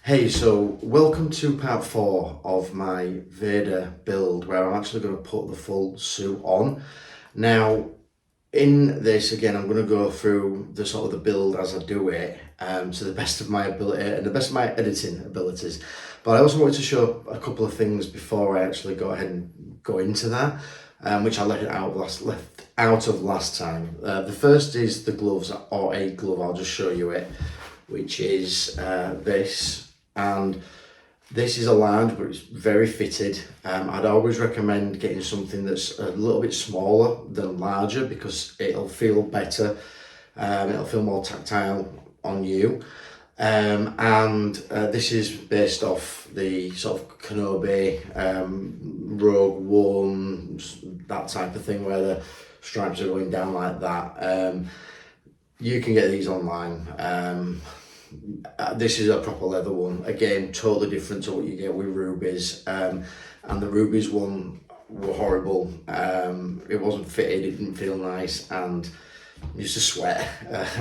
Hey, so welcome to part 4 of my Vader build where I'm actually going to put the full suit on. Now, in this, again, I'm going to go through the sort of the build as I do it to the best of my ability and the best of my editing abilities. But I also wanted to show a couple of things before I actually go ahead and go into that, which I left out of last time. The first is the gloves, or a glove, I'll just show you it, which is this. And this is a large, but it's very fitted. I'd always recommend getting something that's a little bit smaller than larger because it'll feel better. It'll feel more tactile on you. This is based off the sort of Kenobi, Rogue One, that type of thing where the stripes are going down like that. You can get these online. This is a proper leather one, again totally different to what you get with rubies, and the rubies one were horrible. It wasn't fitted, it didn't feel nice, and you used to sweat,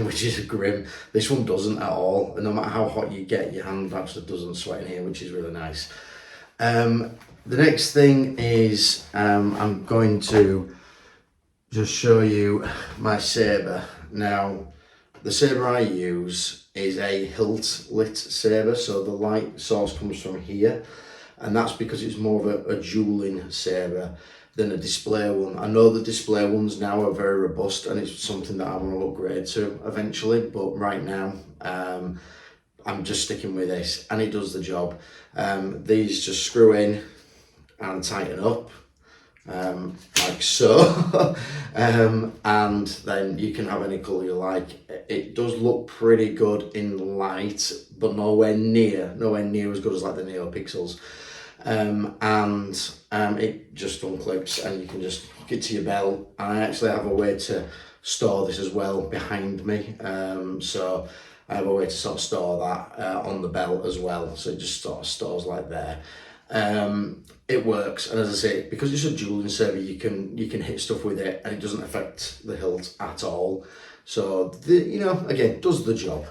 which is grim. This one doesn't at all, and no matter how hot you get, your hand actually doesn't sweat in here, which is really nice. The next thing is I'm going to just show you my saber. Now, the saber I use is a hilt lit saber, so the light source comes from here, and that's because it's more of a dueling saber than a display one. I know the display ones now are very robust, and it's something that I want to upgrade to eventually, but right now I'm just sticking with this, and it does the job. These just screw in and tighten up, like so. And then you can have any colour you like. It does look pretty good in light, but nowhere near as good as like the NeoPixels. It just unclips and you can just hook it to your belt. And I actually have a way to store this as well behind me, so I have a way to sort of store that on the belt as well, so it just sort of stores like there. It works, and as I say, because it's a dueling saber, you can hit stuff with it and it doesn't affect the hilt at all. So again, does the job.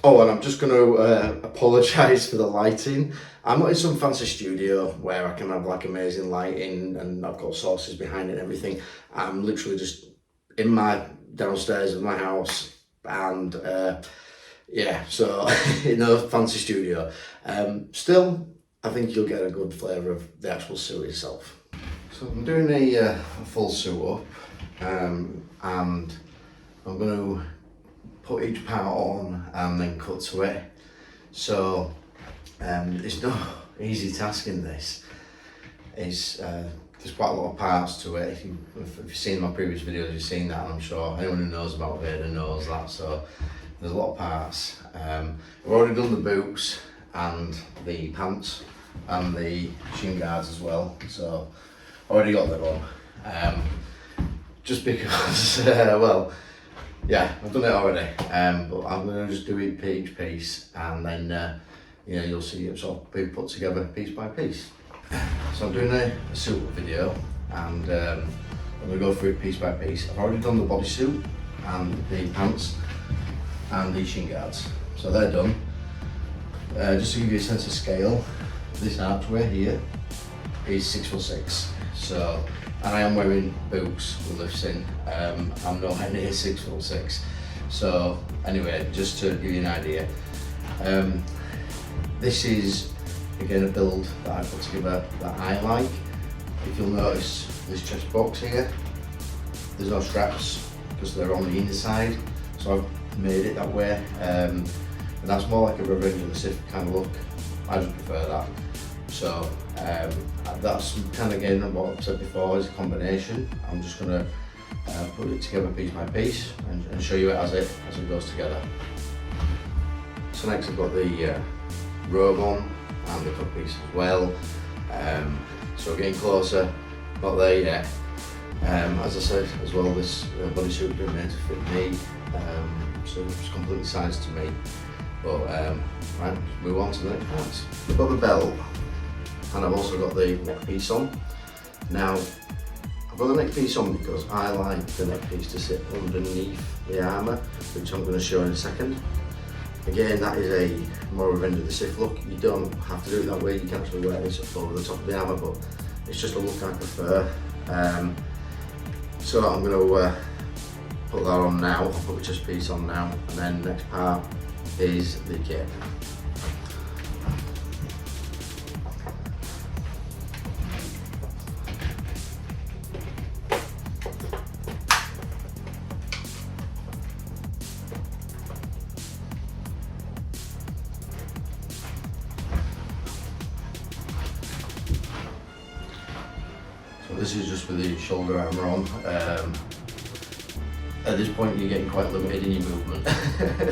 Oh, and I'm just going to apologise for the lighting. I'm not in some fancy studio where I can have like amazing lighting and I've got sources behind it and everything. I'm literally just in my downstairs of my house, and yeah, so no fancy studio. Still, I think you'll get a good flavour of the actual suit itself. So I'm doing a full suit up, and I'm going to put each part on and then cut to it. So it's no easy task in this. There's quite a lot of parts to it. If you've seen my previous videos, you've seen that, and I'm sure anyone who knows about Vader knows that. So there's a lot of parts. I've already done the boots and the pants and the shin guards as well, so already got that on. Just because, well, yeah, I've done it already, but I'm going to just do it each piece, and then you'll see it sort of be put together piece by piece. So I'm doing a suit video, and I'm going to go through it piece by piece. I've already done the bodysuit and the pants and the shin guards, so they're done. Just to give you a sense of scale, this archway here is 6'6", so, and I am wearing boots with lifts in. I'm nowhere near 6'6", so anyway, just to give you an idea, this is again a build that I put together that I like. If you'll notice this chest box here, there's no straps because they're on the inside, so I've made it that way. And that's more like a Revenge of the Sith kind of look. I just prefer that. So that's kind of again what I've said before, is a combination. I'm just going to put it together piece by piece and show you it as it goes together. So next I've got the robe on and the cut piece as well. So getting closer, not there yet. As I said as well, this bodysuit has been made to fit me, so it's completely sized to me. But right, let's move on to the next part. I've got the belt, and I've also got the neck piece on. Now, I've got the neck piece on because I like the neck piece to sit underneath the armour, which I'm going to show in a second. Again, that is a more Revenge of the Sith look. You don't have to do it that way, you can actually wear this over the top of the armour, but it's just a look I prefer. So I'm going to put that on now, I'll put the chest piece on now, and then the next part is the cape. So this is just with the shoulder armour on. At this point you're getting quite limited in your movement.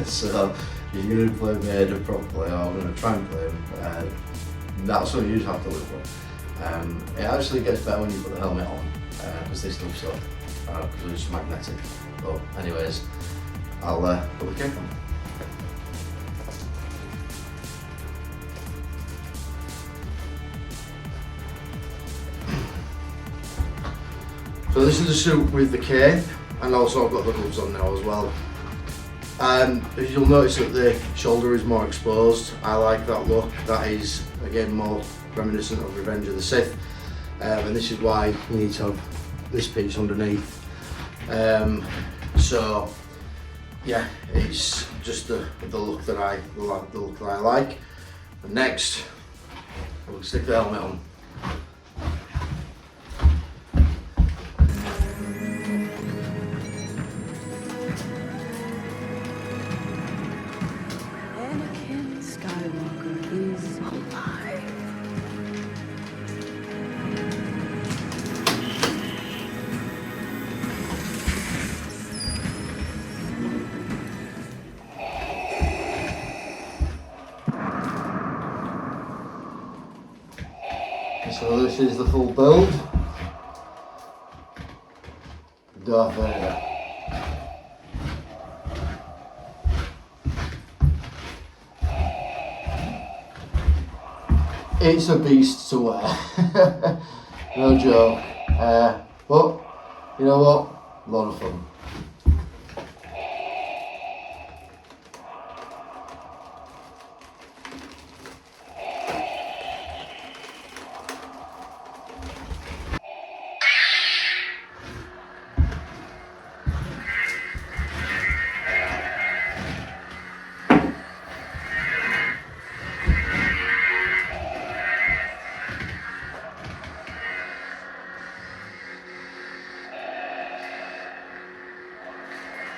So if you're going to play Vader properly, or I'm going to try and play him, that's what you just have to live with. It actually gets better when you put the helmet on, because this stuff's up, because it's magnetic. But anyways, I'll put the cape on. So this is the suit with the cape, and also I've got the gloves on now as well. As you'll notice that the shoulder is more exposed, I like that look. That is again more reminiscent of Revenge of the Sith, and this is why you need to have this piece underneath. So yeah, it's just the look that I like. And next, we'll stick the helmet on. So this is the full build. Darth Vader. It's a beast to wear. No joke. But you know what? A lot of fun.